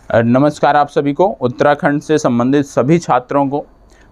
नमस्कार आप सभी को। उत्तराखंड से संबंधित सभी छात्रों को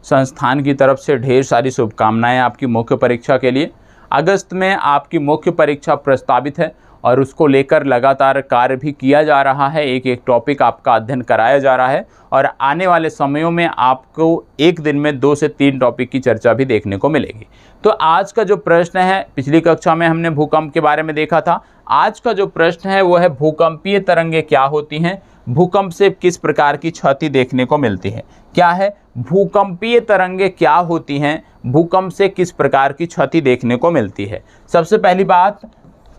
संस्थान की तरफ से ढेर सारी शुभकामनाएं आपकी मुख्य परीक्षा के लिए। अगस्त में आपकी मुख्य परीक्षा प्रस्तावित है और उसको लेकर लगातार कार्य भी किया जा रहा है। एक एक टॉपिक आपका अध्ययन कराया जा रहा है और आने वाले समयों में आपको एक दिन में 2 से 3 टॉपिक की चर्चा भी देखने को मिलेगी। तो आज का जो प्रश्न है, पिछली कक्षा में हमने भूकंप के बारे में देखा था। आज का जो प्रश्न है वो है भूकंपीय तरंगें क्या होती हैं, भूकंप से किस प्रकार की क्षति देखने को मिलती है। क्या है भूकंपीय तरंगें क्या होती हैं, भूकंप से किस प्रकार की क्षति देखने को मिलती है। सबसे पहली बात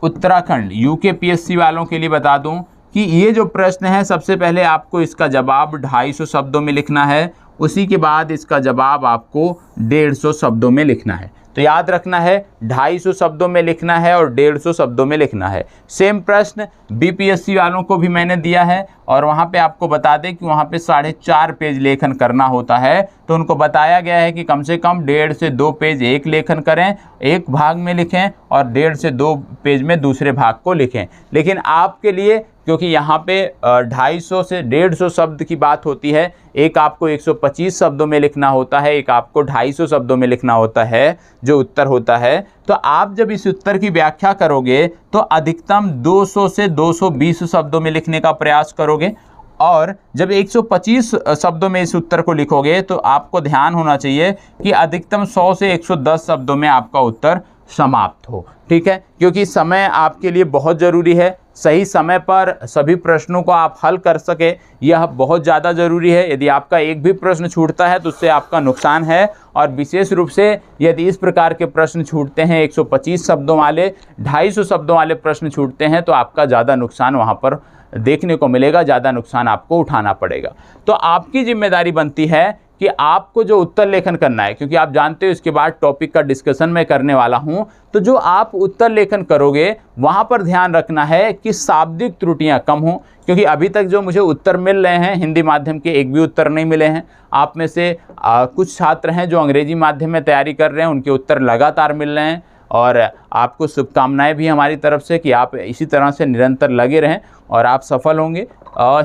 उत्तराखंड यूकेपीएससी वालों के लिए बता दूं कि ये जो प्रश्न है सबसे पहले आपको इसका जवाब 250 शब्दों में लिखना है, उसी के बाद इसका जवाब आपको 150 शब्दों में लिखना है। तो याद रखना है 250 शब्दों में लिखना है और 150 शब्दों में लिखना है। सेम प्रश्न बीपीएससी वालों को भी मैंने दिया है और वहाँ पे आपको बता दें कि वहाँ पे 4.5 पेज लेखन करना होता है। तो उनको बताया गया है कि कम से कम 1.5 से 2 पेज एक लेखन करें, एक भाग में लिखें और 1.5 से 2 पेज में दूसरे भाग को लिखें। लेकिन आपके लिए क्योंकि यहाँ पे 250 से 150 शब्द की बात होती है, एक आपको 125 शब्दों में लिखना होता है, एक आपको 250 शब्दों में लिखना होता है जो उत्तर होता है। तो आप जब इस उत्तर की व्याख्या करोगे तो अधिकतम 200 से 220 शब्दों में लिखने का प्रयास करोगे और जब 125 शब्दों में इस उत्तर को लिखोगे तो आपको ध्यान होना चाहिए कि अधिकतम 100 से 110 शब्दों में आपका उत्तर समाप्त हो। ठीक है, क्योंकि समय आपके लिए बहुत ज़रूरी है। सही समय पर सभी प्रश्नों को आप हल कर सके, यह बहुत ज़्यादा ज़रूरी है। यदि आपका एक भी प्रश्न छूटता है तो उससे आपका नुकसान है और विशेष रूप से यदि इस प्रकार के प्रश्न छूटते हैं 125 शब्दों वाले, 250 शब्दों वाले प्रश्न छूटते हैं तो आपका ज़्यादा नुकसान वहाँ पर देखने को मिलेगा, ज़्यादा नुकसान आपको उठाना पड़ेगा। तो आपकी जिम्मेदारी बनती है कि आपको जो उत्तर लेखन करना है, क्योंकि आप जानते हो इसके बाद टॉपिक का डिस्कशन मैं करने वाला हूं, तो जो आप उत्तर लेखन करोगे वहां पर ध्यान रखना है कि शाब्दिक त्रुटियां कम हों। क्योंकि अभी तक जो मुझे उत्तर मिल रहे हैं हिंदी माध्यम के, एक भी उत्तर नहीं मिले हैं। आप में से कुछ छात्र हैं जो अंग्रेजी माध्यम में तैयारी कर रहे हैं, उनके उत्तर लगातार मिल रहे हैं और आपको शुभकामनाएं भी हमारी तरफ से कि आप इसी तरह से निरंतर लगे रहें और आप सफल होंगे।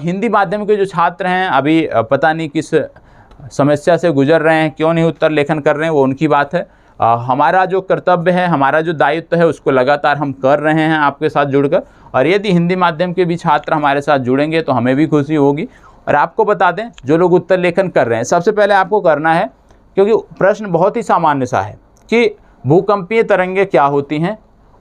हिंदी माध्यम के जो छात्र हैं अभी पता नहीं किस समस्या से गुजर रहे हैं, क्यों नहीं उत्तर लेखन कर रहे हैं, वो उनकी बात है। हमारा जो कर्तव्य है, हमारा जो दायित्व है उसको लगातार हम कर रहे हैं आपके साथ जुड़कर। और यदि हिंदी माध्यम के भी छात्र हमारे साथ जुड़ेंगे तो हमें भी खुशी होगी। और आपको बता दें जो लोग उत्तर लेखन कर रहे हैं, सबसे पहले आपको करना है, क्योंकि प्रश्न बहुत ही सामान्य सा है कि भूकंपीय तरंगें क्या होती हैं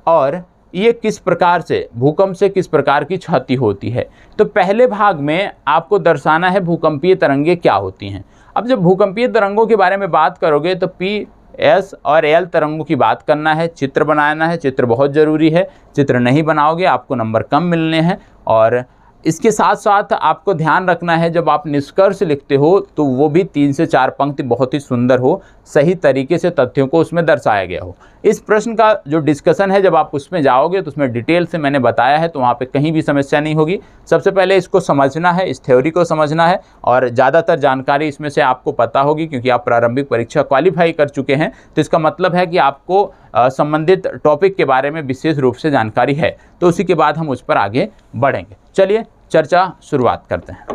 और ये किस प्रकार से भूकंप से किस प्रकार की क्षति होती है। तो पहले भाग में आपको दर्शाना है भूकंपीय तरंगें क्या होती हैं। अब जब भूकंपीय तरंगों के बारे में बात करोगे तो पी, एस और एल तरंगों की बात करना है, चित्र बनाना है। चित्र बहुत ज़रूरी है, चित्र नहीं बनाओगे आपको नंबर कम मिलने हैं। और इसके साथ साथ आपको ध्यान रखना है जब आप निष्कर्ष लिखते हो तो वो भी 3 से 4 पंक्ति बहुत ही सुंदर हो, सही तरीके से तथ्यों को उसमें दर्शाया गया हो। इस प्रश्न का जो डिस्कशन है जब आप उसमें जाओगे तो उसमें डिटेल से मैंने बताया है, तो वहाँ पे कहीं भी समस्या नहीं होगी। सबसे पहले इसको समझना है, इस थ्योरी को समझना है और ज़्यादातर जानकारी इसमें से आपको पता होगी क्योंकि आप प्रारंभिक परीक्षा क्वालिफाई कर चुके हैं। तो इसका मतलब है कि आपको संबंधित टॉपिक के बारे में विशेष रूप से जानकारी है। तो उसी के बाद हम उस पर आगे बढ़ेंगे। चलिए चर्चा शुरुआत करते हैं।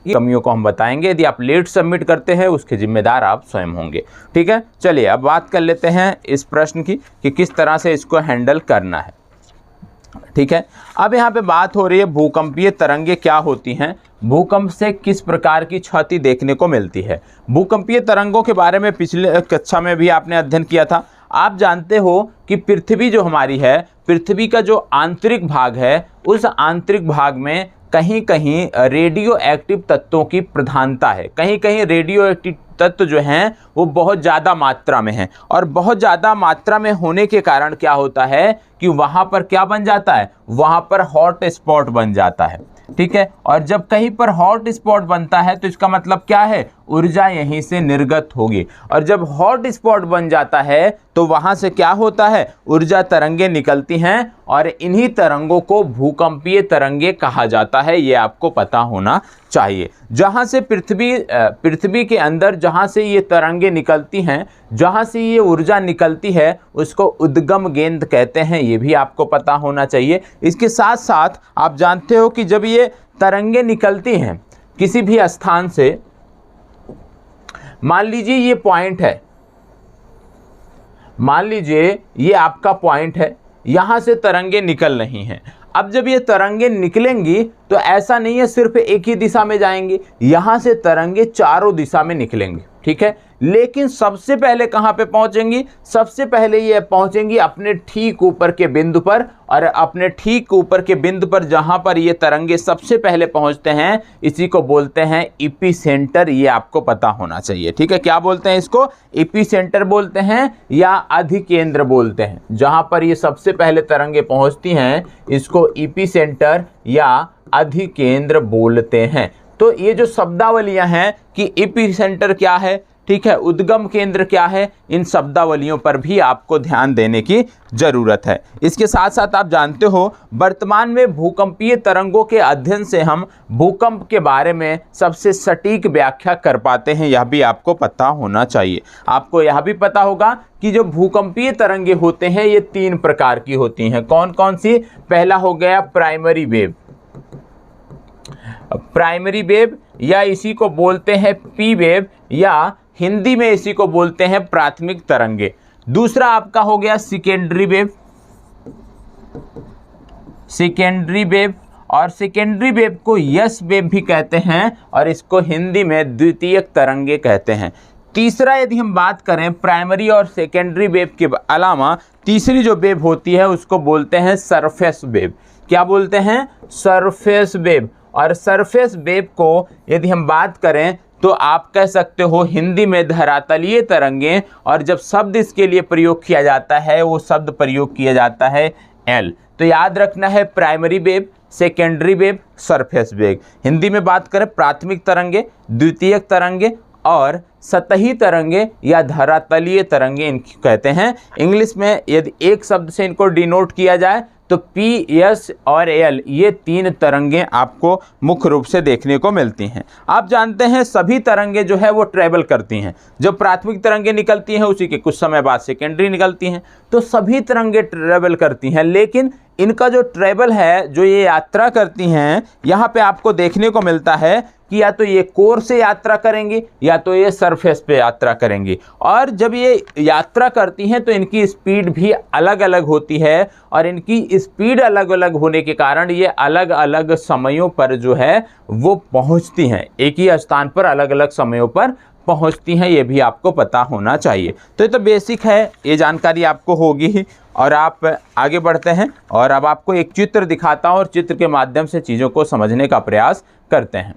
कमियों को हम बताएंगे, यदि आप लेट सबमिट करते हैं उसके जिम्मेदार आप स्वयं होंगे। ठीक है, चलिए अब बात कर लेते हैं इस प्रश्न की कि किस तरह से इसको हैंडल करना है। ठीक है, अब यहाँ पे बात हो रही है भूकंपीय तरंगें क्या होती हैं, भूकंप से किस प्रकार की क्षति देखने को मिलती है। भूकंपीय तरंगों के बारे में पिछले कक्षा में भी आपने अध्ययन किया था। आप जानते हो कि पृथ्वी जो हमारी है, पृथ्वी का जो आंतरिक भाग है, उस आंतरिक भाग में कहीं कहीं रेडियो एक्टिव तत्वों की प्रधानता है। कहीं कहीं रेडियो एक्टिव तत्व जो हैं वो बहुत ज़्यादा मात्रा में हैं और बहुत ज़्यादा मात्रा में होने के कारण क्या होता है कि वहाँ पर क्या बन जाता है, वहाँ पर हॉट स्पॉट बन जाता है। ठीक है, और जब कहीं पर हॉट स्पॉट बनता है तो इसका मतलब क्या है, ऊर्जा यहीं से निर्गत होगी। और जब हॉट स्पॉट बन जाता है तो वहां से क्या होता है, ऊर्जा तरंगें निकलती हैं और इन्हीं तरंगों को भूकंपीय तरंगें कहा जाता है। ये आपको पता होना चाहिए। जहाँ से पृथ्वी के अंदर जहाँ से ये तरंगे निकलती हैं, जहाँ से ये ऊर्जा निकलती है, उसको उद्गम केंद्र कहते हैं, ये भी आपको पता होना चाहिए। इसके साथ साथ आप जानते हो कि जब ये तरंगे निकलती हैं किसी भी स्थान से, मान लीजिए ये पॉइंट है, मान लीजिए ये आपका पॉइंट है, यहाँ से तरंगे निकल रही हैं। अब जब ये तरंगे निकलेंगी तो ऐसा नहीं है सिर्फ एक ही दिशा में जाएंगी, यहाँ से तरंगे चारों दिशा में निकलेंगी, ठीक है। लेकिन सबसे पहले कहाँ पे पहुँचेंगी? सबसे पहले ये पहुँचेंगी अपने ठीक ऊपर के बिंदु पर, और अपने ठीक ऊपर के बिंदु पर जहाँ पर ये तरंगे सबसे पहले पहुँचते हैं, इसी को बोलते हैं एपिसेंटर। ये आपको पता होना चाहिए, ठीक है। क्या बोलते हैं इसको? एपिसेंटर बोलते हैं या अधिकेंद्र बोलते हैं। जहाँ पर ये सबसे पहले तरंगे पहुँचती हैं इसको एपिसेंटर या अधिकेंद्र बोलते हैं। तो ये जो शब्दावलियां हैं कि एपिसेंटर क्या है, ठीक है, उद्गम केंद्र क्या है, इन शब्दावलियों पर भी आपको ध्यान देने की जरूरत है। इसके साथ साथ आप जानते हो वर्तमान में भूकंपीय तरंगों के अध्ययन से हम भूकंप के बारे में सबसे सटीक व्याख्या कर पाते हैं, यह भी आपको पता होना चाहिए। आपको यह भी पता होगा कि जो भूकंपीय तरंगे होते हैं ये 3 प्रकार की होती हैं। कौन कौन सी? पहला हो गया प्राइमरी वेव, प्राइमरी वेव या इसी को बोलते हैं पी वेव, या हिंदी में इसी को बोलते हैं प्राथमिक तरंगे। दूसरा आपका हो गया सेकेंडरी वेव, सेकेंडरी वेव, और सेकेंडरी वेव को यस वेव भी कहते हैं और इसको हिंदी में द्वितीयक तरंगे कहते हैं। तीसरा यदि हम बात करें प्राइमरी और सेकेंडरी वेव के अलावा तीसरी जो वेव होती है उसको बोलते हैं सरफेस वेव। क्या बोलते हैं? Surface wave. और सरफेस वेव को यदि हम बात करें तो आप कह सकते हो हिंदी में धरातलीय तरंगे, और जब शब्द इसके लिए प्रयोग किया जाता है वो शब्द प्रयोग किया जाता है एल। तो याद रखना है primary wave, secondary wave, surface wave. Hindi में बात करें प्राथमिक तरंगे, द्वितीयक तरंगे और सतही तरंगे या धरातलीय तरंगे इनकी कहते हैं। इंग्लिश में यदि एक शब्द से इनको डिनोट किया जाए तो पी, एस और एल, ये 3 तरंगे आपको मुख्य रूप से देखने को मिलती हैं। आप जानते हैं सभी तरंगे जो है वो ट्रैवल करती हैं। जब प्राथमिक तरंगे निकलती हैं उसी के कुछ समय बाद सेकेंडरी निकलती हैं, तो सभी तरंगे ट्रैवल करती हैं। लेकिन इनका जो ट्रैवल है, जो ये यात्रा करती हैं, यहाँ पे आपको देखने को मिलता है कि या तो ये कोर से यात्रा करेंगी या तो ये सरफेस पे यात्रा करेंगी। और जब ये यात्रा करती हैं तो इनकी स्पीड भी अलग अलग होती है, और इनकी स्पीड अलग अलग होने के कारण ये अलग अलग समयों पर जो है वो पहुंचती हैं, एक ही स्थान पर अलग अलग समयों पर पहुंचती हैं। ये भी आपको पता होना चाहिए। तो ये तो बेसिक है, ये जानकारी आपको होगी ही। और आप आगे बढ़ते हैं और अब आपको एक चित्र दिखाता हूँ और चित्र के माध्यम से चीज़ों को समझने का प्रयास करते हैं।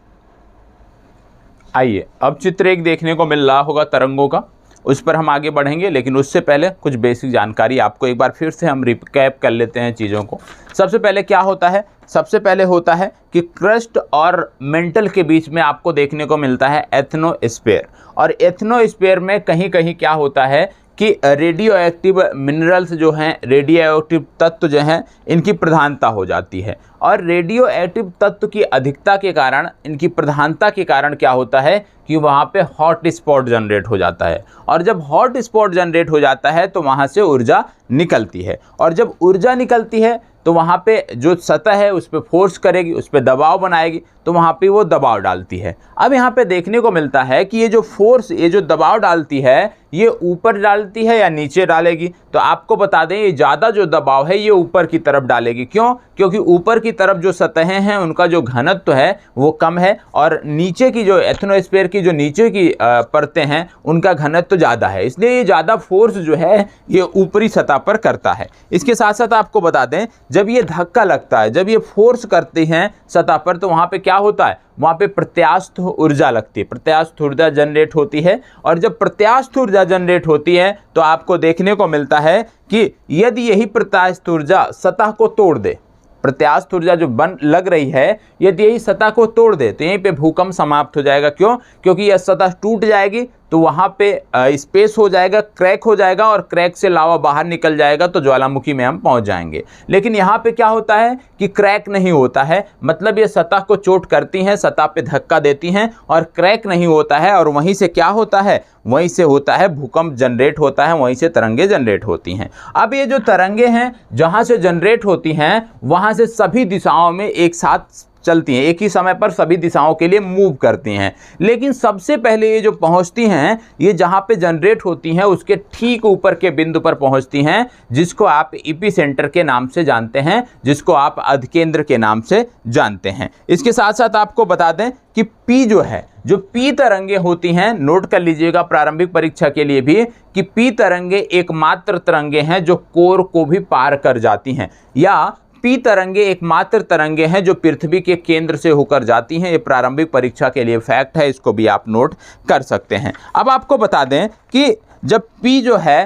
आइए, अब चित्र एक देखने को मिल रहा होगा तरंगों का, उस पर हम आगे बढ़ेंगे, लेकिन उससे पहले कुछ बेसिक जानकारी आपको एक बार फिर से हम रिकैप कर लेते हैं चीज़ों को। सबसे पहले क्या होता है? सबसे पहले होता है कि क्रस्ट और मेंटल के बीच में आपको देखने को मिलता है एथनोस्फीयर, और एथनोस्फीयर में कहीं कहीं क्या होता है कि रेडियो एक्टिव मिनरल्स जो हैं, रेडियो एक्टिव तत्व जो हैं, इनकी प्रधानता हो जाती है। और रेडियो एक्टिव तत्व की अधिकता के कारण, इनकी प्रधानता के कारण क्या होता है कि वहाँ पे हॉट स्पॉट जनरेट हो जाता है, और जब हॉट स्पॉट जनरेट हो जाता है तो वहाँ से ऊर्जा निकलती है, और जब ऊर्जा निकलती है तो वहाँ पे जो सतह है उस पर फोर्स करेगी, उस पर दबाव बनाएगी, तो वहाँ पे वो दबाव डालती है। अब यहाँ पे देखने को मिलता है कि ये जो फोर्स, ये जो दबाव डालती है, ये ऊपर डालती है या नीचे डालेगी। तो आपको बता दें ये ज़्यादा जो दबाव है ये ऊपर की तरफ डालेगी। क्यों? क्योंकि ऊपर की तरफ जो सतहें हैं उनका जो घनत्व है वो कम है, और नीचे की जो एथनोस्फीयर की जो नीचे की परतें हैं उनका घनत्व ज़्यादा है, इसलिए ये ज़्यादा फोर्स जो है ये ऊपरी सतह पर करता है। इसके साथ साथ आपको बता दें जब ये धक्का लगता है, जब ये फोर्स करते हैं सतह पर, तो वहाँ पे क्या होता है? वहाँ पे प्रत्यास्थ ऊर्जा लगती है, प्रत्यास्थ ऊर्जा जनरेट होती है। और जब प्रत्यास्थ ऊर्जा जनरेट होती है तो आपको देखने को मिलता है कि यदि यही प्रत्यास्थ ऊर्जा सतह को तोड़ दे, प्रत्यास्थ ऊर्जा जो बन लग रही है, यदि यही सतह को तोड़ दे तो यहीं पे भूकंप समाप्त हो जाएगा। क्यों? क्योंकि यह सतह टूट जाएगी तो वहाँ पे स्पेस हो जाएगा, क्रैक हो जाएगा और क्रैक से लावा बाहर निकल जाएगा तो ज्वालामुखी में हम पहुँच जाएंगे। लेकिन यहाँ पे क्या होता है कि क्रैक नहीं होता है, मतलब ये सतह को चोट करती हैं, सतह पे धक्का देती हैं और क्रैक नहीं होता है, और वहीं से क्या होता है, वहीं से होता है भूकंप जनरेट होता है, वहीं से तरंगे जनरेट होती हैं। अब ये जो तरंगे हैं जहाँ से जनरेट होती हैं वहाँ से सभी दिशाओं में एक साथ चलती हैं, एक ही समय पर सभी दिशाओं के लिए मूव करती हैं। लेकिन सबसे पहले ये जो पहुंचती हैं, ये जहां पे जनरेट होती हैं उसके ठीक ऊपर के बिंदु पर पहुंचती हैं, जिसको आप एपिसेंटर के नाम से जानते हैं, जिसको आप अधिकेंद्र के नाम से जानते हैं। इसके साथ साथ आपको बता दें कि पी जो है, जो पी तरंगे होती हैं, नोट कर लीजिएगा प्रारंभिक परीक्षा के लिए भी, कि पी तरंगे एकमात्र तरंगे हैं जो कोर को भी पार कर जाती हैं, या पी तरंगे एकमात्र तरंगे हैं जो पृथ्वी के केंद्र से होकर जाती हैं। ये प्रारंभिक परीक्षा के लिए फैक्ट है, इसको भी आप नोट कर सकते हैं। अब आपको बता दें कि जब पी जो है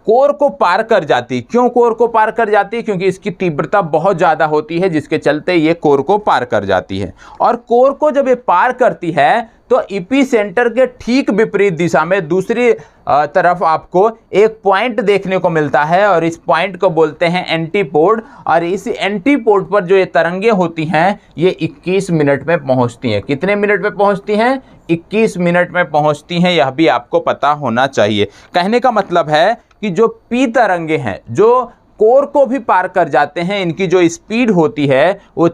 कोर को पार कर जाती, क्यों कोर को पार कर जाती है, क्योंकि इसकी तीव्रता बहुत ज़्यादा होती है, जिसके चलते ये कोर को पार कर जाती है। और कोर को जब ये पार करती है तो एपिसेंटर के ठीक विपरीत दिशा में दूसरी तरफ आपको एक पॉइंट देखने को मिलता है, और इस पॉइंट को बोलते हैं एंटीपोड। और इस एंटीपोड पर जो ये तरंगे होती हैं ये 21 मिनट में पहुंचती हैं। कितने मिनट में पहुंचती हैं? 21 मिनट में पहुंचती हैं, यह भी आपको पता होना चाहिए। कहने का मतलब है कि जो पी तरंगे हैं जो कोर को भी पार कर जाते हैं, इनकी जो स्पीड होती है वो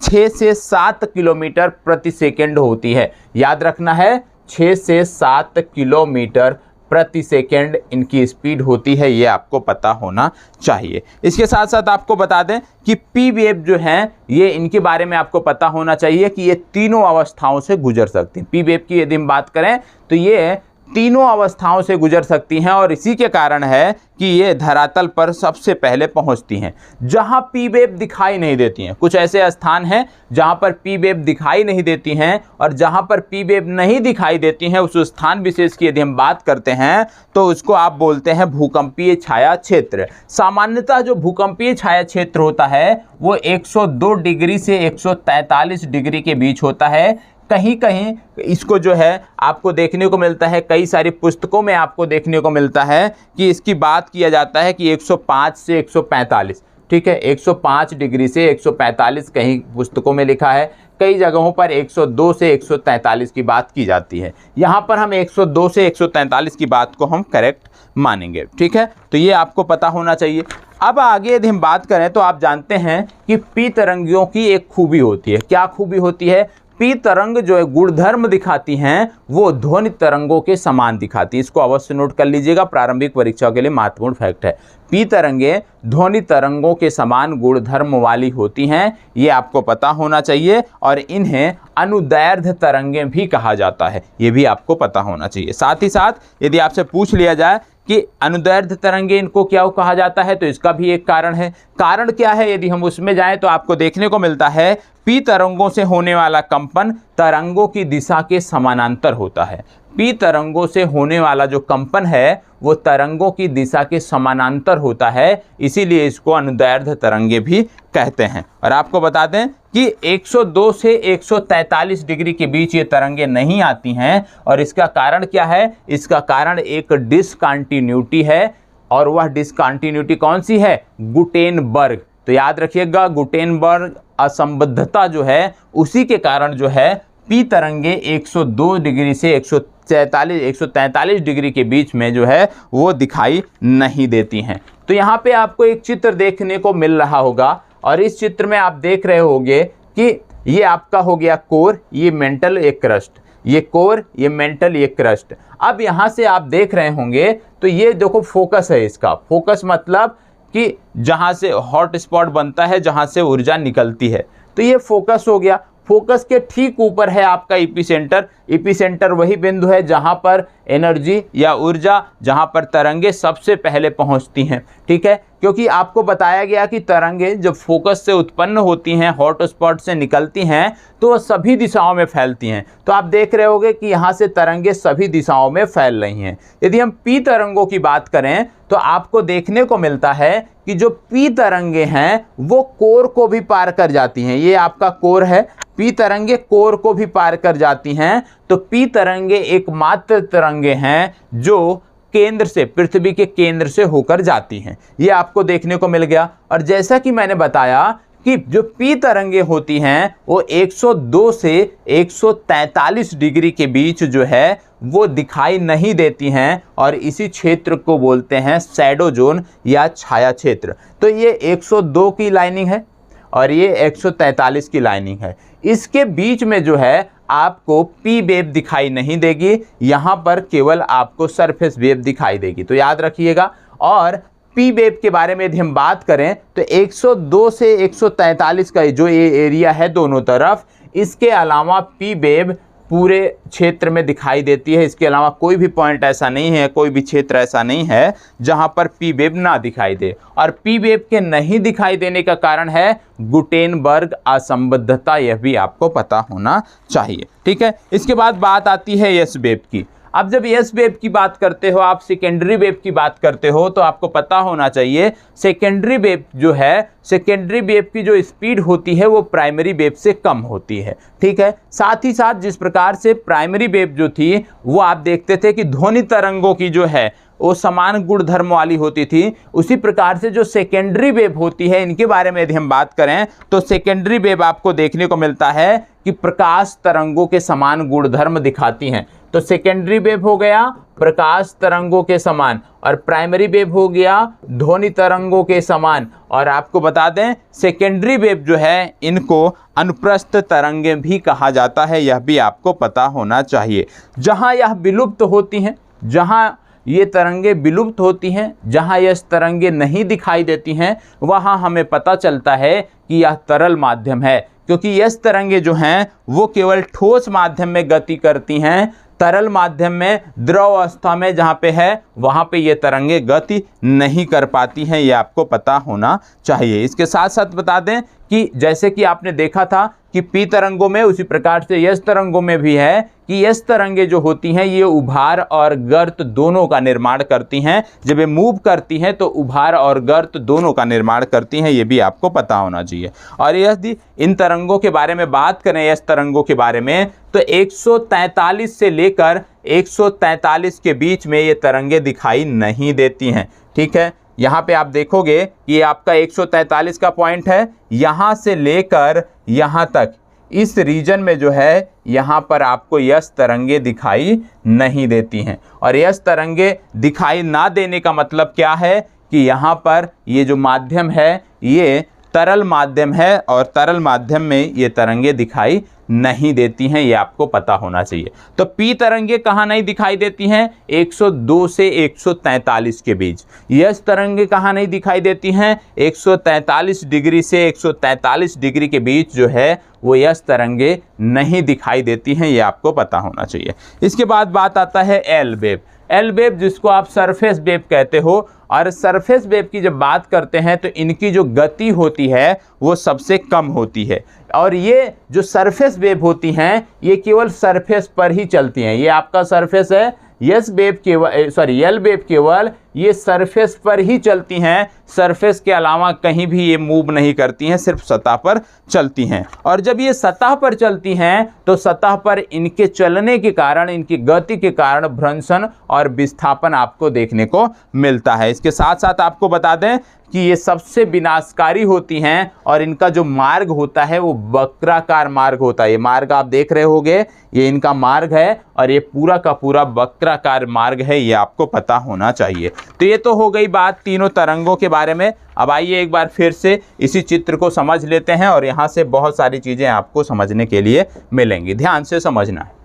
6 से 7 किलोमीटर प्रति सेकेंड होती है। याद रखना है, 6 से 7 किलोमीटर प्रति सेकेंड इनकी स्पीड होती है, ये आपको पता होना चाहिए। इसके साथ साथ आपको बता दें कि पी वेव जो हैं ये इनके बारे में आपको पता होना चाहिए कि ये तीनों अवस्थाओं से गुजर सकती हैं। पी वेव की यदि हम बात करें तो ये तीनों अवस्थाओं से गुजर सकती हैं, और इसी के कारण है कि ये धरातल पर सबसे पहले पहुंचती हैं जहां पी वेव दिखाई नहीं देती हैं। कुछ ऐसे स्थान हैं जहां पर पी वेव दिखाई नहीं देती हैं, और जहां पर पी वेव नहीं दिखाई देती हैं उस स्थान विशेष की यदि हम बात करते हैं तो उसको आप बोलते हैं भूकंपीय छाया क्षेत्र। सामान्यतः जो भूकंपीय छाया क्षेत्र होता है वो 102 डिग्री से 143 डिग्री के बीच होता है। कहीं कहीं इसको जो है आपको देखने को मिलता है, कई सारी पुस्तकों में आपको देखने को मिलता है कि इसकी बात किया जाता है कि 105 से 145, ठीक है, 105 डिग्री से 145 कहीं पुस्तकों में लिखा है, कई जगहों पर 102 से 143 की बात की जाती है। यहाँ पर हम 102 से 143 की बात को हम करेक्ट मानेंगे, ठीक है। तो ये आपको पता होना चाहिए। अब आगे यदि हम बात करें तो आप जानते हैं कि पी तरंगियों की एक खूबी होती है। क्या खूबी होती है? पी तरंग जो है गुणधर्म दिखाती हैं वो ध्वनि तरंगों के समान दिखाती है। इसको अवश्य नोट कर लीजिएगा, प्रारंभिक परीक्षा के लिए महत्वपूर्ण फैक्ट है। पी तरंगे ध्वनि तरंगों के समान गुणधर्म वाली होती हैं, ये आपको पता होना चाहिए, और इन्हें अनुदैर्ध्य तरंगे भी कहा जाता है, ये भी आपको पता होना चाहिए। साथ ही साथ यदि आपसे पूछ लिया जाए कि अनुदैर्ध्य तरंगे इनको क्या कहा जाता है तो इसका भी एक कारण है। कारण क्या है? यदि हम उसमें जाएं तो आपको देखने को मिलता है पी तरंगों से होने वाला कंपन तरंगों की दिशा के समानांतर होता है। पी तरंगों से होने वाला जो कंपन है वो तरंगों की दिशा के समानांतर होता है, इसीलिए इसको अनुदैर्ध्य तरंगे भी कहते हैं। और आपको बता दें कि 102 से 143 डिग्री के बीच ये तरंगे नहीं आती हैं, और इसका कारण क्या है? इसका कारण एक डिसकंटिन्यूटी है, और वह डिसकंटिन्यूटी कौन सी है? गुटेनबर्ग। तो याद रखिएगा, गुटेनबर्ग असंबद्धता जो है उसी के कारण जो है पी तरंगे 102 डिग्री से 143 डिग्री के बीच में जो है वो दिखाई नहीं देती हैं। तो यहाँ पे आपको एक चित्र देखने को मिल रहा होगा, और इस चित्र में आप देख रहे होंगे कि ये आपका हो गया कोर, ये मेंटल, ये क्रस्ट, ये कोर, ये मेंटल, ये क्रस्ट। अब यहाँ से आप देख रहे होंगे तो ये देखो फोकस है इसका। फोकस मतलब कि जहाँ से हॉट स्पॉट बनता है, जहाँ से ऊर्जा निकलती है, तो ये फोकस हो गया। फोकस के ठीक ऊपर है आपका एपिसेंटर। एपिसेंटर वही बिंदु है जहां पर एनर्जी या ऊर्जा, जहां पर तरंगे सबसे पहले पहुंचती हैं, ठीक है। क्योंकि आपको बताया गया कि तरंगे जब फोकस से उत्पन्न होती हैं, हॉट स्पॉट से निकलती हैं, तो वह सभी दिशाओं में फैलती हैं। तो आप देख रहे होंगे कि यहाँ से तरंगे सभी दिशाओं में फैल रही हैं। यदि हम पी तरंगों की बात करें तो आपको देखने को मिलता है कि जो पी तरंगे हैं वो कोर को भी पार कर जाती हैं। ये आपका कोर है, पी तरंगे कोर को भी पार कर जाती हैं। तो पी तरंगे एकमात्र तरंगे हैं जो केंद्र से, पृथ्वी के केंद्र से होकर जाती हैं। ये आपको देखने को मिल गया। और जैसा कि मैंने बताया कि जो पी तरंगे होती हैं वो 102 से 143 डिग्री के बीच जो है वो दिखाई नहीं देती हैं, और इसी क्षेत्र को बोलते हैं शैडो जोन या छाया क्षेत्र। तो ये 102 की लाइनिंग है और ये 143 की लाइनिंग है। इसके बीच में जो है आपको पी वेव दिखाई नहीं देगी, यहाँ पर केवल आपको सरफेस वेव दिखाई देगी। तो याद रखिएगा। और पी वेव के बारे में यदि हम बात करें तो 102 से 143 का जो ये एरिया है दोनों तरफ, इसके अलावा पी वेव पूरे क्षेत्र में दिखाई देती है। इसके अलावा कोई भी पॉइंट ऐसा नहीं है, कोई भी क्षेत्र ऐसा नहीं है जहां पर पी वेव ना दिखाई दे। और पी वेव के नहीं दिखाई देने का कारण है गुटेनबर्ग असंबद्धता, यह भी आपको पता होना चाहिए। ठीक है, इसके बाद बात आती है एस वेव की। अब जब एस वेव की बात करते हो, आप सेकेंडरी वेव की बात करते हो, तो आपको पता होना चाहिए सेकेंडरी वेव जो है, सेकेंडरी वेव की जो स्पीड होती है वो प्राइमरी वेव से कम होती है। ठीक है, साथ ही साथ जिस प्रकार से प्राइमरी वेव जो थी वो आप देखते थे कि ध्वनि तरंगों की जो है वो समान गुणधर्म वाली होती थी, उसी प्रकार से जो सेकेंडरी वेव होती है, इनके बारे में यदि हम बात करें तो सेकेंडरी वेव आपको देखने को मिलता है कि प्रकाश तरंगों के समान गुणधर्म दिखाती हैं। तो सेकेंडरी वेव हो गया प्रकाश तरंगों के समान, और प्राइमरी वेव हो गया ध्वनि तरंगों के समान। और आपको बता दें सेकेंडरी वेव जो है इनको अनुप्रस्थ तरंगे भी कहा जाता है, यह भी आपको पता होना चाहिए। जहां यह विलुप्त होती हैं, जहां ये तरंगे विलुप्त होती हैं, जहां यह तरंगे नहीं दिखाई देती हैं, वहां हमें पता चलता है कि यह तरल माध्यम है, क्योंकि यह तरंगे जो हैं वो केवल ठोस माध्यम में गति करती हैं। तरल माध्यम में, द्रव अवस्था में जहाँ पे है वहाँ पे ये तरंगे गति नहीं कर पाती हैं, ये आपको पता होना चाहिए। इसके साथ साथ बता दें कि जैसे कि आपने देखा था कि पी तरंगों में, उसी प्रकार से यस तरंगों में भी है कि यस तरंगे जो होती हैं ये उभार और गर्त दोनों का निर्माण करती हैं। जब ये मूव करती हैं तो उभार और गर्त दोनों का निर्माण करती हैं, ये भी आपको पता होना चाहिए। और यदि इन तरंगों के बारे में बात करें, यस तरंगों के बारे में, तो 143 से लेकर 143 के बीच में ये तरंगे दिखाई नहीं देती हैं। ठीक है, यहाँ पे आप देखोगे कि ये आपका 143 का पॉइंट है, यहाँ से लेकर यहाँ तक इस रीजन में जो है यहाँ पर आपको यस तरंगे दिखाई नहीं देती हैं। और यस तरंगे दिखाई ना देने का मतलब क्या है कि यहाँ पर ये जो माध्यम है ये तरल माध्यम है, और तरल माध्यम में ये तरंगे दिखाई नहीं देती हैं, ये आपको पता होना चाहिए। तो पी तरंगे कहाँ नहीं दिखाई देती हैं? 102 से 143 के बीच। यस तरंगे कहाँ नहीं दिखाई देती हैं? 143 डिग्री से 143 डिग्री के बीच जो है वो यस तरंगे नहीं दिखाई देती हैं, ये आपको पता होना चाहिए। इसके बाद बात आता है एल वेव। एल वेव जिसको आप सरफेस वेव कहते हो, और सरफेस वेव की जब बात करते हैं तो इनकी जो गति होती है वो सबसे कम होती है। और ये जो सरफेस वेव होती हैं ये केवल सरफेस पर ही चलती हैं। ये आपका सरफेस है, यस वेव केवल एल वेव केवल ये सरफेस पर ही चलती हैं, सरफेस के अलावा कहीं भी ये मूव नहीं करती हैं, सिर्फ सतह पर चलती हैं। और जब ये सतह पर चलती हैं तो सतह पर इनके चलने के कारण, इनकी गति के कारण भ्रंशन और विस्थापन आपको देखने को मिलता है। इसके साथ साथ आपको बता दें कि ये सबसे विनाशकारी होती हैं, और इनका जो मार्ग होता है वो वक्राकार मार्ग होता है। ये मार्ग आप देख रहे होंगे, ये इनका मार्ग है, और ये पूरा का पूरा वक्राकार मार्ग है, ये आपको पता होना चाहिए। तो ये तो हो गई बात तीनों तरंगों के बारे में। अब आइए एक बार फिर से इसी चित्र को समझ लेते हैं, और यहाँ से बहुत सारी चीज़ें आपको समझने के लिए मिलेंगी, ध्यान से समझना है।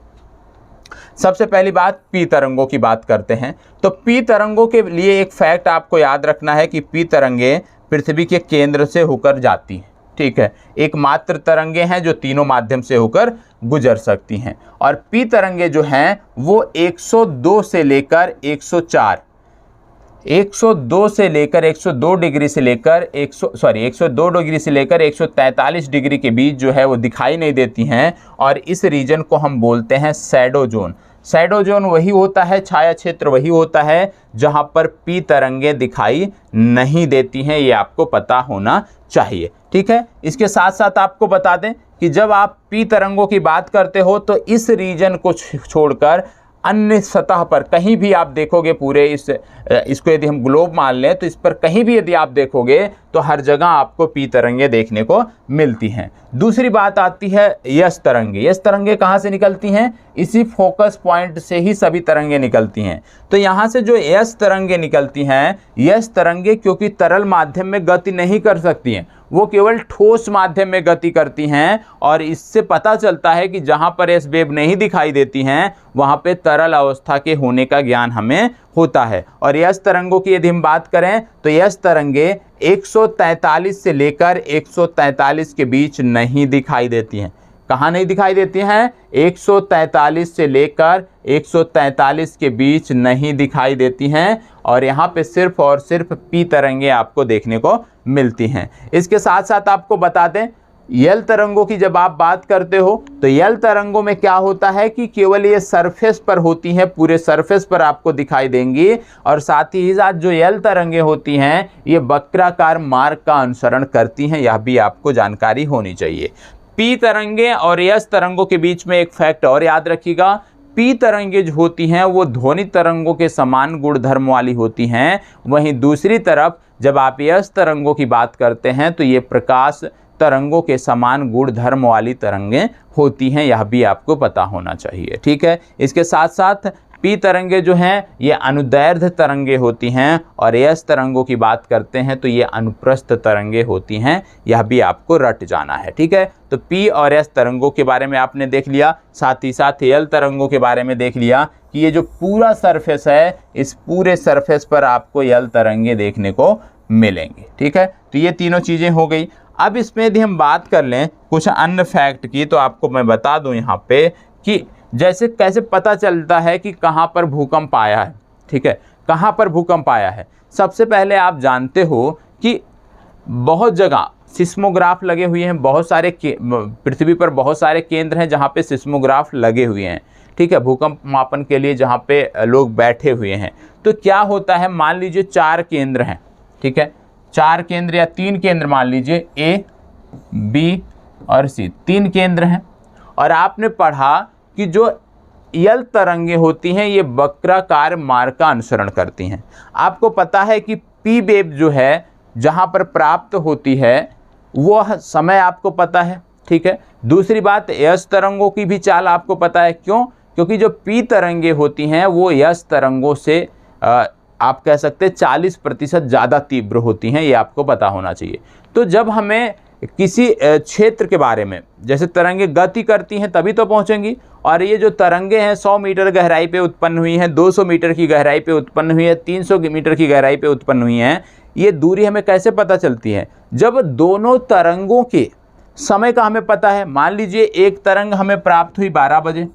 सबसे पहली बात पी तरंगों की बात करते हैं। तो पी तरंगों के लिए एक फैक्ट आपको याद रखना है कि पी तरंगे पृथ्वी के केंद्र से होकर जाती हैं। ठीक है, एकमात्र तरंगे हैं जो तीनों माध्यम से होकर गुजर सकती हैं। और पी तरंगे जो हैं वो 102 से लेकर 104, 102 से लेकर 102 डिग्री से लेकर 102 डिग्री से लेकर 143 डिग्री के बीच जो है वो दिखाई नहीं देती हैं, और इस रीजन को हम बोलते हैं शैडो जोन। शैडो जोन वही होता है, छाया क्षेत्र वही होता है जहां पर पी तरंगें दिखाई नहीं देती हैं, ये आपको पता होना चाहिए। ठीक है, इसके साथ साथ आपको बता दें कि जब आप पी तरंगों की बात करते हो तो इस रीजन को छोड़कर अन्य सतह पर कहीं भी आप देखोगे, पूरे इसको यदि हम ग्लोब मान लें तो इस पर कहीं भी यदि आप देखोगे तो हर जगह आपको पी तरंगे देखने को मिलती हैं। दूसरी बात आती है यस तरंगे। यस तरंगे कहाँ से निकलती हैं? इसी फोकस पॉइंट से ही सभी तरंगे निकलती हैं। तो यहाँ से जो यस तरंगे निकलती हैं, यस तरंगे क्योंकि तरल माध्यम में गति नहीं कर सकती हैं, वो केवल ठोस माध्यम में गति करती हैं, और इससे पता चलता है कि जहां पर एस वेव नहीं दिखाई देती हैं वहां पे तरल अवस्था के होने का ज्ञान हमें होता है। और यस तरंगों की यदि हम बात करें तो यस तरंगे 143 से लेकर 143 के बीच नहीं दिखाई देती हैं। कहाँ नहीं दिखाई देती हैं? 143 से लेकर 143 के बीच नहीं दिखाई देती हैं, और यहाँ पे सिर्फ और सिर्फ पी तरंगे आपको देखने को मिलती हैं। इसके साथ साथ आपको बता दें, यल तरंगों की जब आप बात करते हो तो यल तरंगों में क्या होता है कि केवल ये सरफेस पर होती हैं, पूरे सरफेस पर आपको दिखाई देंगी, और साथ ही साथ जो यल तरंगे होती हैं ये वक्राकार मार्ग का अनुसरण करती हैं, यह भी आपको जानकारी होनी चाहिए। पी तरंगे और यस तरंगों के बीच में एक फैक्ट और याद रखिएगा, पी तरंगे जो होती हैं वो ध्वनि तरंगों के समान गुणधर्म वाली होती हैं, वहीं दूसरी तरफ जब आप यस तरंगों की बात करते हैं तो ये प्रकाश तरंगों के समान गुणधर्म वाली तरंगें होती हैं, यह भी आपको पता होना चाहिए। ठीक है, इसके साथ साथ पी तरंगे जो हैं ये अनुदैर्ध्य तरंगे होती हैं, और यस तरंगों की बात करते हैं तो ये अनुप्रस्थ तरंगे होती हैं, यह भी आपको रट जाना है। ठीक है, तो पी और एस तरंगों के बारे में आपने देख लिया, साथ ही साथ यल तरंगों के बारे में देख लिया कि ये जो पूरा सरफेस है, इस पूरे सरफेस पर आपको यल तरंगे देखने को मिलेंगे। ठीक है, तो ये तीनों चीज़ें हो गई। अब इसमें यदि हम बात कर लें कुछ अन्य फैक्ट की, तो आपको मैं बता दूं यहाँ पे कि जैसे कैसे पता चलता है कि कहाँ पर भूकंप आया है। ठीक है, कहाँ पर भूकंप आया है? सबसे पहले आप जानते हो कि बहुत जगह सिस्मोग्राफ लगे हुए हैं, बहुत सारे पृथ्वी पर बहुत सारे केंद्र हैं जहाँ पे सिस्मोग्राफ लगे हुए हैं। ठीक है, भूकंप मापन के लिए जहाँ पे लोग बैठे हुए हैं। तो क्या होता है, मान लीजिए 4 केंद्र हैं। ठीक है, 4 केंद्र या 3 केंद्र मान लीजिए, ए, बी और सी, 3 केंद्र हैं, और आपने पढ़ा कि जो यल तरंगे होती हैं ये वक्राकार मार्ग का अनुसरण करती हैं। आपको पता है कि पी वेव जो है जहाँ पर प्राप्त होती है वह समय आपको पता है। ठीक है, दूसरी बात, यस तरंगों की भी चाल आपको पता है। क्यों? क्योंकि जो पी तरंगे होती हैं वो यस तरंगों से आप कह सकते हैं 40% ज़्यादा तीव्र होती हैं, ये आपको पता होना चाहिए। तो जब हमें किसी क्षेत्र के बारे में, जैसे तरंगे गति करती हैं तभी तो पहुंचेंगी, और ये जो तरंगे हैं 100 मीटर गहराई पे उत्पन्न हुई हैं, 200 मीटर की गहराई पे उत्पन्न हुई है, 300 मीटर की गहराई पे उत्पन्न हुई हैं, ये दूरी हमें कैसे पता चलती है? जब दोनों तरंगों के समय का हमें पता है। मान लीजिए एक तरंग हमें प्राप्त हुई 12 बजे,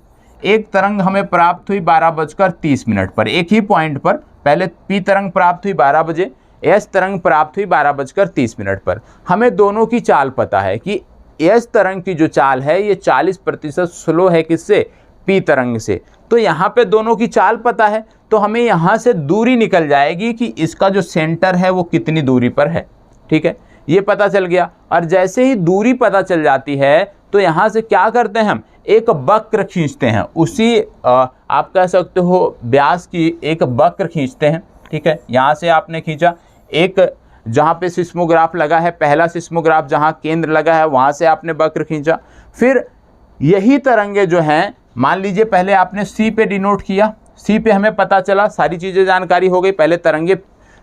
एक तरंग हमें प्राप्त हुई 12:30 पर, एक ही पॉइंट पर। पहले पी तरंग प्राप्त हुई 12 बजे, एस तरंग प्राप्त हुई 12:30 पर। हमें दोनों की चाल पता है कि एस तरंग की जो चाल है ये 40% स्लो है, किससे? पी तरंग से। तो यहाँ पे दोनों की चाल पता है, तो हमें यहाँ से दूरी निकल जाएगी कि इसका जो सेंटर है वो कितनी दूरी पर है। ठीक है, ये पता चल गया। और जैसे ही दूरी पता चल जाती है तो यहाँ से क्या करते हैं, हम एक वक्र खींचते हैं, उसी आप कह सकते हो व्यास की एक वक्र खींचते हैं। ठीक है, यहाँ से आपने खींचा, एक जहाँ पे सिस्मोग्राफ लगा है, पहला सिस्मोग्राफ जहाँ केंद्र लगा है वहाँ से आपने वक्र खींचा। फिर यही तरंगे जो हैं, मान लीजिए पहले आपने सी पे डिनोट किया, सी पे हमें पता चला, सारी चीज़ें जानकारी हो गई। पहले तरंगे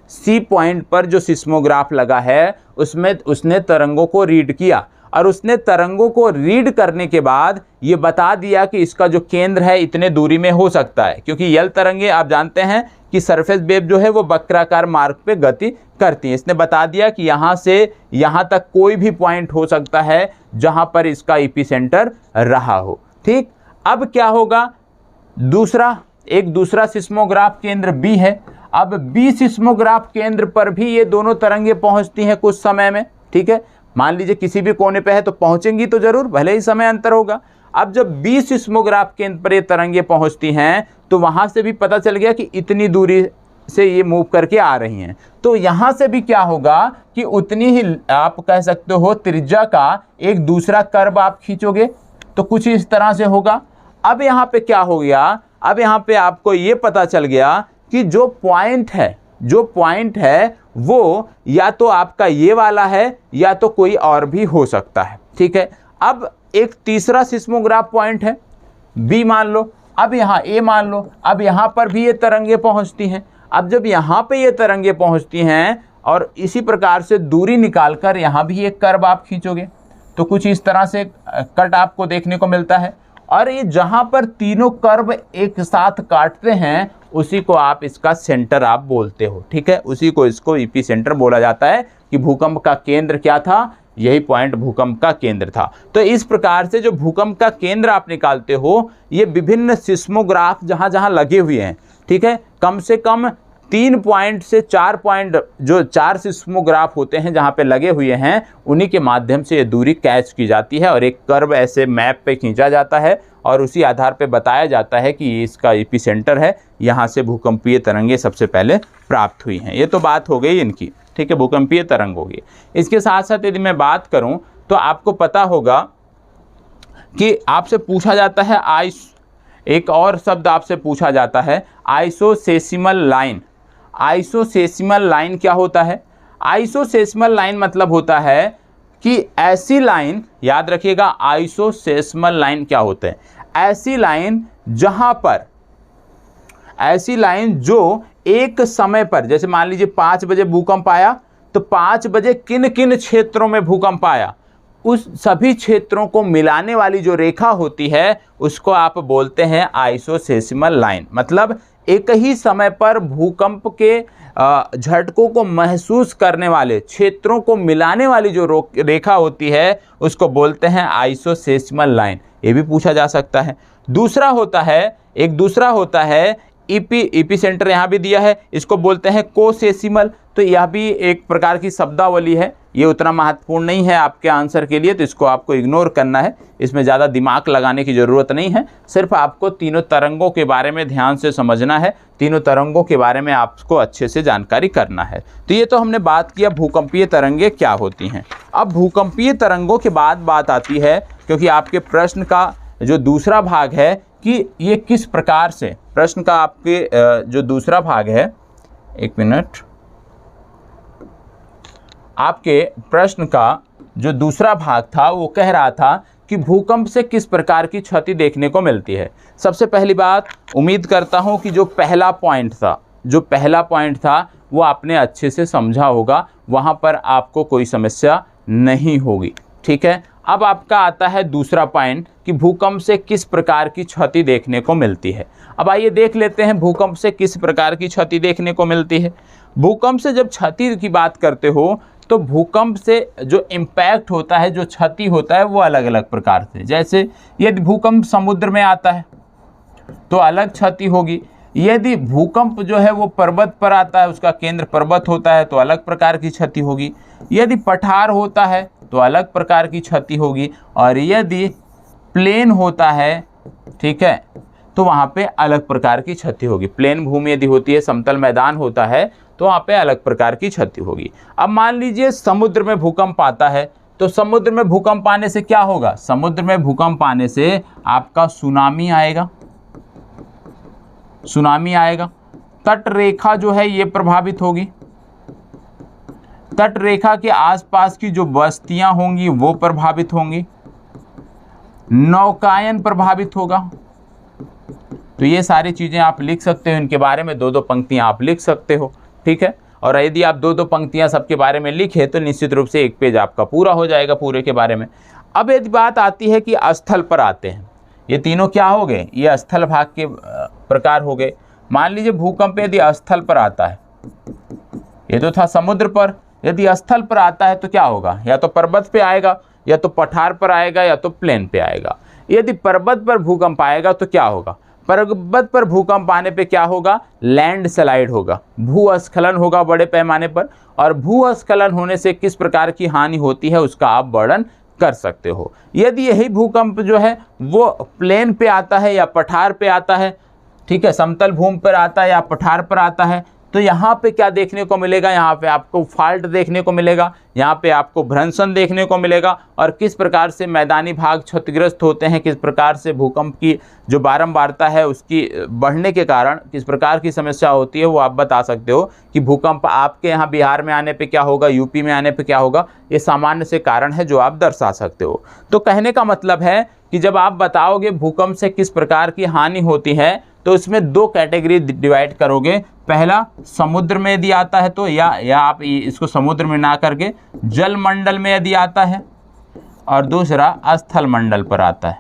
सी पॉइंट पर जो सिस्मोग्राफ लगा है उसमें उसने तरंगों को रीड किया, और उसने तरंगों को रीड करने के बाद ये बता दिया कि इसका जो केंद्र है इतने दूरी में हो सकता है, क्योंकि यल तरंगे आप जानते हैं कि सरफेस वेव जो है वो वक्राकार मार्ग पे गति करती है। इसने बता दिया कि यहाँ से यहाँ तक कोई भी पॉइंट हो सकता है जहाँ पर इसका एपिसेंटर रहा हो। ठीक, अब क्या होगा, दूसरा सिस्मोग्राफ केंद्र बी है। अब बी सिस्मोग्राफ केंद्र पर भी ये दोनों तरंगे पहुँचती हैं कुछ समय में। ठीक है, मान लीजिए किसी भी कोने पे है तो पहुंचेंगी तो जरूर, भले ही समय अंतर होगा। अब जब 20 सिस्मोग्राफ केंद्र पर ये तरंगे पहुंचती हैं तो वहां से भी पता चल गया कि इतनी दूरी से ये मूव करके आ रही हैं, तो यहाँ से भी क्या होगा कि उतनी ही आप कह सकते हो त्रिज्या का एक दूसरा कर्व आप खींचोगे, तो कुछ इस तरह से होगा। अब यहाँ पे क्या हो गया, अब यहाँ पे आपको ये पता चल गया कि जो पॉइंट है वो या तो आपका ये वाला है या तो कोई और भी हो सकता है, ठीक है। अब एक तीसरा सिस्मोग्राफ पॉइंट है बी मान लो, अब यहाँ ए मान लो, अब यहाँ पर भी ये तरंगे पहुँचती हैं। अब जब यहाँ पे ये तरंगे पहुँचती हैं और इसी प्रकार से दूरी निकालकर यहाँ भी एक कर्व आप खींचोगे तो कुछ इस तरह से कट आपको देखने को मिलता है। और ये जहाँ पर तीनों कर्व एक साथ काटते हैं उसी को आप इसका सेंटर आप बोलते हो, ठीक है। उसी को इसको ईपी सेंटर बोला जाता है कि भूकंप का केंद्र क्या था, यही पॉइंट भूकंप का केंद्र था। तो इस प्रकार से जो भूकंप का केंद्र आप निकालते हो, ये विभिन्न सिस्मोग्राफ जहाँ जहाँ लगे हुए हैं, ठीक है, कम से कम 3 पॉइंट से 4 पॉइंट जो 4 सिस्मोग्राफ होते हैं जहाँ पे लगे हुए हैं, उन्हीं के माध्यम से ये दूरी कैच की जाती है और एक कर्व ऐसे मैप पे खींचा जाता है और उसी आधार पे बताया जाता है कि ये इसका एपी सेंटर है, यहाँ से भूकंपीय तरंगे सबसे पहले प्राप्त हुई हैं। ये तो बात हो गई इनकी, ठीक है, भूकंपीय तरंग होगी। इसके साथ साथ यदि मैं बात करूँ तो आपको पता होगा कि आपसे पूछा जाता है एक और शब्द आपसे पूछा जाता है आइसोसेसिमल लाइन। आइसोसेसिमल लाइन क्या होता है? आइसोसेसिमल लाइन मतलब होता है कि ऐसी लाइन, याद रखिएगा आइसोसेसिमल लाइन क्या होता है, ऐसी लाइन जहां पर, ऐसी लाइन जो एक समय पर, जैसे मान लीजिए 5 बजे भूकंप आया तो 5 बजे किन किन क्षेत्रों में भूकंप आया, उस सभी क्षेत्रों को मिलाने वाली जो रेखा होती है उसको आप बोलते हैं आइसोसेसिमल लाइन। मतलब एक ही समय पर भूकंप के झटकों को महसूस करने वाले क्षेत्रों को मिलाने वाली जो रेखा होती है उसको बोलते हैं आइसोसेसिमल लाइन। ये भी पूछा जा सकता है। दूसरा होता है ईपी सेंटर, यहाँ भी दिया है, इसको बोलते हैं कोसेसिमल। तो यह भी एक प्रकार की शब्दावली है, ये उतना महत्वपूर्ण नहीं है आपके आंसर के लिए, तो इसको आपको इग्नोर करना है, इसमें ज़्यादा दिमाग लगाने की ज़रूरत नहीं है। सिर्फ आपको तीनों तरंगों के बारे में ध्यान से समझना है, तीनों तरंगों के बारे में आपको अच्छे से जानकारी करना है। तो ये तो हमने बात किया भूकंपीय तरंगे क्या होती हैं। अब भूकंपीय तरंगों के बाद बात आती है, क्योंकि आपके प्रश्न का जो दूसरा भाग है कि ये किस प्रकार से, प्रश्न का आपके जो दूसरा भाग है, एक मिनट, आपके प्रश्न का जो दूसरा भाग था वो कह रहा था कि भूकंप से किस प्रकार की क्षति देखने को मिलती है। सबसे पहली बात, उम्मीद करता हूं कि जो पहला पॉइंट था वो आपने अच्छे से समझा होगा, वहां पर आपको कोई समस्या नहीं होगी, ठीक है। अब आपका आता है दूसरा पॉइंट कि भूकंप से किस प्रकार की क्षति देखने को मिलती है। अब आइए देख लेते हैं भूकंप से किस प्रकार की क्षति देखने को मिलती है। भूकंप से जब क्षति की बात करते हो तो भूकंप से जो इम्पैक्ट होता है, जो क्षति होता है, वो अलग अलग प्रकार से, जैसे यदि भूकंप समुद्र में आता है तो अलग क्षति होगी, यदि भूकंप जो है वो पर्वत पर आता है, उसका केंद्र पर्वत होता है तो अलग प्रकार की क्षति होगी, यदि पठार होता है तो अलग प्रकार की क्षति होगी, और यदि प्लेन होता है, ठीक है, तो वहाँ पे अलग प्रकार की क्षति होगी। प्लेन भूमि यदि होती है, समतल मैदान होता है, तो वहाँ पे अलग प्रकार की क्षति होगी। अब मान लीजिए समुद्र में भूकंप आता है, तो समुद्र में भूकंप आने से क्या होगा? समुद्र में भूकंप आने से आपका सुनामी आएगा। तट रेखा जो है ये प्रभावित होगी, तट रेखा के आसपास की जो बस्तियां होंगी वो प्रभावित होंगी, नौकायन प्रभावित होगा। तो ये सारी चीजें आप लिख सकते हो, इनके बारे में 2-2 पंक्तियां आप लिख सकते हो, ठीक है। और यदि आप 2-2 पंक्तियां सबके बारे में लिखे तो निश्चित रूप से 1 पेज आपका पूरा हो जाएगा पूरे के बारे में। अब यदि बात आती है कि स्थल पर आते हैं, ये तीनों क्या हो गए? ये स्थल भाग के प्रकार हो गए। मान लीजिए भूकंप यदि स्थल पर आता है, ये तो था समुद्र पर, यदि स्थल पर आता है तो क्या होगा? या तो पर्वत पे आएगा, या तो पठार पर आएगा, या तो प्लेन पे आएगा। यदि पर्वत पर भूकंप आएगा तो क्या होगा? पर्वत पर भूकंप आने पे क्या होगा? लैंडस्लाइड होगा, भूस्खलन होगा बड़े पैमाने पर। और भूस्खलन होने से किस प्रकार की हानि होती है उसका आप वर्णन कर सकते हो। यदि यही भूकंप जो है वो प्लेन पे आता है या पठार पे आता है, ठीक है, समतल भूमि पर आता है या पठार पर आता है, तो यहाँ पे क्या देखने को मिलेगा? यहाँ पे आपको फाल्ट देखने को मिलेगा, यहाँ पे आपको भ्रंशन देखने को मिलेगा। और किस प्रकार से मैदानी भाग क्षतिग्रस्त होते हैं, किस प्रकार से भूकंप की जो बारंबारता है उसकी बढ़ने के कारण किस प्रकार की समस्या होती है, वो आप बता सकते हो कि भूकंप आपके यहाँ बिहार में आने पे क्या होगा, यूपी में आने पे क्या होगा। ये सामान्य से कारण है जो आप दर्शा सकते हो। तो कहने का मतलब है कि जब आप बताओगे भूकंप से किस प्रकार की हानि होती है, तो इसमें दो कैटेगरी डिवाइड करोगे। पहला, समुद्र में यदि आता है तो या आप इसको समुद्र में ना करके जल मंडल में यदि आता है, और दूसरा स्थल मंडल पर आता है,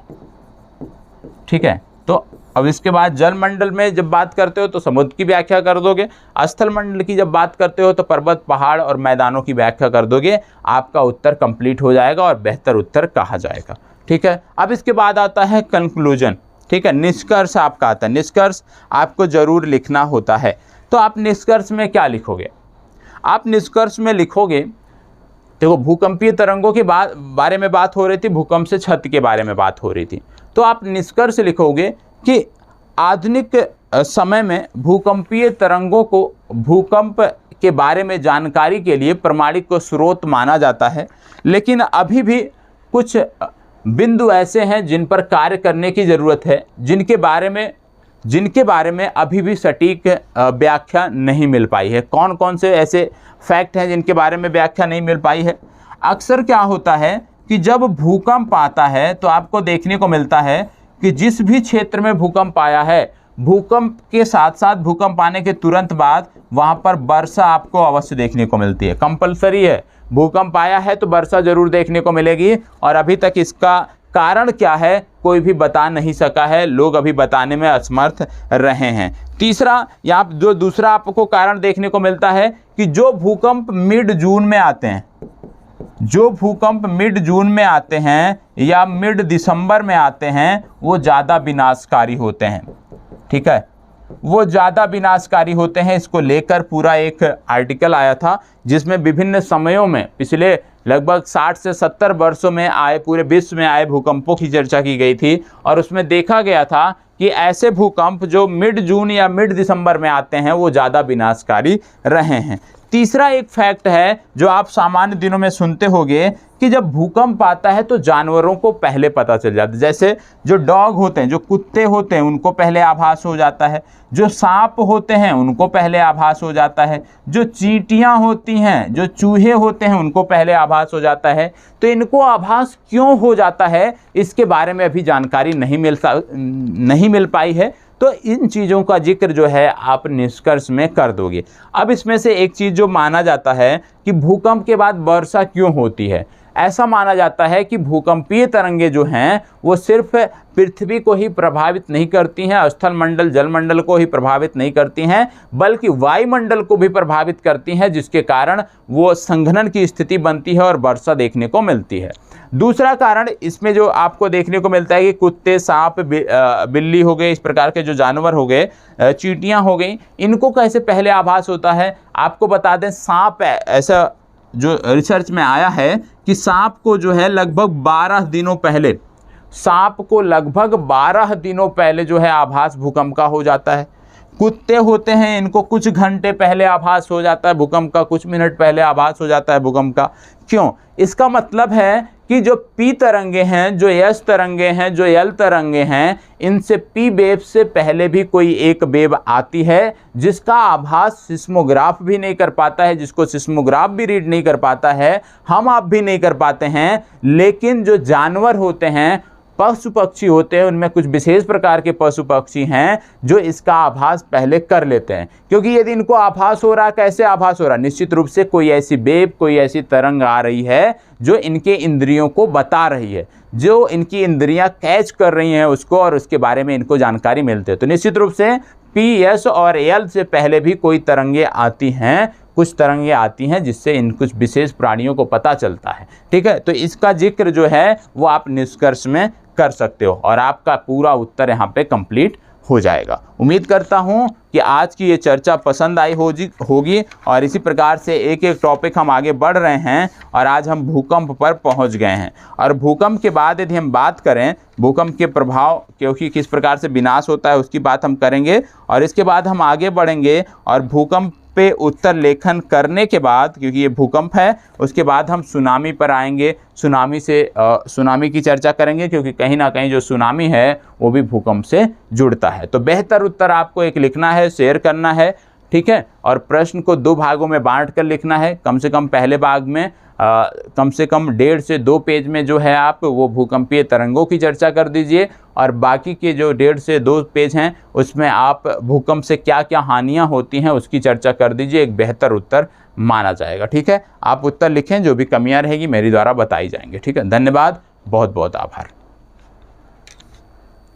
ठीक है। तो अब इसके बाद जल मंडल में जब बात करते हो तो समुद्र की व्याख्या कर दोगे, स्थल मंडल की जब बात करते हो तो पर्वत, पहाड़ और मैदानों की व्याख्या कर दोगे। आपका उत्तर कंप्लीट हो जाएगा और बेहतर उत्तर कहा जाएगा, ठीक है। अब इसके बाद आता है कंक्लूजन, ठीक है, निष्कर्ष आपका आता है। निष्कर्ष आपको जरूर लिखना होता है। तो आप निष्कर्ष में क्या लिखोगे? आप निष्कर्ष में लिखोगे, देखो भूकंपीय तरंगों के बारे में बात हो रही थी, भूकंप से क्षति के बारे में बात हो रही थी, तो आप निष्कर्ष लिखोगे कि आधुनिक समय में भूकंपीय तरंगों को भूकंप के बारे में जानकारी के लिए प्रमाणिक स्रोत माना जाता है, लेकिन अभी भी कुछ बिंदु ऐसे हैं जिन पर कार्य करने की ज़रूरत है, जिनके बारे में अभी भी सटीक व्याख्या नहीं मिल पाई है। कौन कौन से ऐसे फैक्ट हैं जिनके बारे में व्याख्या नहीं मिल पाई है? अक्सर क्या होता है कि जब भूकंप आता है तो आपको देखने को मिलता है कि जिस भी क्षेत्र में भूकंप आया है, भूकंप के साथ साथ भूकंप आने के तुरंत बाद वहाँ पर वर्षा आपको अवश्य देखने को मिलती है, कंपलसरी है। भूकंप आया है तो वर्षा जरूर देखने को मिलेगी, और अभी तक इसका कारण क्या है कोई भी बता नहीं सका है, लोग अभी बताने में असमर्थ रहे हैं। तीसरा, यहाँ जो दूसरा आपको कारण देखने को मिलता है कि जो भूकंप मिड जून में आते हैं, जो भूकंप मिड जून में आते हैं या मिड दिसंबर में आते हैं, वो ज़्यादा विनाशकारी होते हैं, ठीक है, वो ज़्यादा विनाशकारी होते हैं। इसको लेकर पूरा एक आर्टिकल आया था जिसमें विभिन्न समयों में पिछले लगभग 60 से 70 वर्षों में आए, पूरे विश्व में आए भूकंपों की चर्चा की गई थी, और उसमें देखा गया था कि ऐसे भूकंप जो मिड जून या मिड दिसंबर में आते हैं वो ज़्यादा विनाशकारी रहे हैं। तीसरा एक फैक्ट है जो आप सामान्य दिनों में सुनते होंगे कि जब भूकंप आता है तो जानवरों को पहले पता चल जाता है। जैसे जो डॉग होते हैं, जो कुत्ते होते हैं, उनको पहले आभास हो जाता है, जो सांप होते हैं उनको पहले आभास हो जाता है, जो चींटियां होती हैं, जो चूहे होते हैं, उनको पहले आभास हो जाता है। तो इनको आभास क्यों हो जाता है इसके बारे में अभी जानकारी नहीं मिल पाई है। तो इन चीज़ों का जिक्र जो है आप निष्कर्ष में कर दोगे। अब इसमें से एक चीज़ जो माना जाता है कि भूकंप के बाद वर्षा क्यों होती है, ऐसा माना जाता है कि भूकंपीय तरंगे जो हैं वो सिर्फ पृथ्वी को ही प्रभावित नहीं करती हैं, स्थल मंडल, जल मंडल को ही प्रभावित नहीं करती हैं, बल्कि वायुमंडल को भी प्रभावित करती हैं, जिसके कारण वो संघनन की स्थिति बनती है और वर्षा देखने को मिलती है। दूसरा कारण इसमें जो आपको देखने को मिलता है कि कुत्ते, सांप, बिल्ली हो गए, इस प्रकार के जो जानवर हो गए, चींटियां हो गई, इनको कैसे पहले आभास होता है? आपको बता दें, सांप, ऐसा जो रिसर्च में आया है कि सांप को जो है लगभग 12 दिनों पहले, सांप को लगभग 12 दिनों पहले जो है आभास भूकंप का हो जाता है। कुत्ते होते हैं, इनको कुछ घंटे पहले आभास हो जाता है भूकंप का, कुछ मिनट पहले आभास हो जाता है भूकंप का। क्यों? इसका मतलब है कि जो पी तरंगे हैं, जो एस तरंगे हैं, जो एल तरंगे हैं, इनसे पी वेव से पहले भी कोई एक वेव आती है जिसका आभास सिस्मोग्राफ भी नहीं कर पाता है, जिसको सिस्मोग्राफ भी रीड नहीं कर पाता है, हम आप भी नहीं कर पाते हैं। लेकिन जो जानवर होते हैं, पशु पक्षी होते हैं, उनमें कुछ विशेष प्रकार के पशु पक्षी हैं जो इसका आभास पहले कर लेते हैं। क्योंकि यदि इनको आभास हो रहा, कैसे आभास हो रहा? निश्चित रूप से कोई ऐसी वेव, कोई ऐसी तरंग आ रही है जो इनके इंद्रियों को बता रही है, जो इनकी इंद्रियां कैच कर रही हैं उसको, और उसके बारे में इनको जानकारी मिलती है। तो निश्चित रूप से पी, एस और एल से पहले भी कोई तरंगे आती हैं, कुछ तरंगे आती हैं जिससे इन कुछ विशेष प्राणियों को पता चलता है, ठीक है। तो इसका जिक्र जो है वो आप निष्कर्ष में कर सकते हो और आपका पूरा उत्तर यहाँ पे कंप्लीट हो जाएगा। उम्मीद करता हूँ कि आज की ये चर्चा पसंद आई होगी और इसी प्रकार से एक एक टॉपिक हम आगे बढ़ रहे हैं और आज हम भूकंप पर पहुँच गए हैं। और भूकंप के बाद यदि हम बात करें भूकंप के प्रभाव क्योंकि किस प्रकार से विनाश होता है उसकी बात हम करेंगे और इसके बाद हम आगे बढ़ेंगे और भूकंप पे उत्तर लेखन करने के बाद, क्योंकि ये भूकंप है, उसके बाद हम सुनामी पर आएंगे। सुनामी की चर्चा करेंगे क्योंकि कहीं ना कहीं जो सुनामी है वो भी भूकंप से जुड़ता है। तो बेहतर उत्तर आपको एक लिखना है, शेयर करना है, ठीक है। और प्रश्न को 2 भागों में बांट कर लिखना है। कम से कम पहले भाग में कम से कम 1.5 से 2 पेज में जो है आप वो भूकंपीय तरंगों की चर्चा कर दीजिए और बाकी के जो 1.5 से 2 पेज हैं उसमें आप भूकंप से क्या क्या हानियां होती हैं उसकी चर्चा कर दीजिए। एक बेहतर उत्तर माना जाएगा, ठीक है। आप उत्तर लिखें, जो भी कमियां रहेगी मेरे द्वारा बताई जाएंगी, ठीक है। धन्यवाद, बहुत बहुत आभार।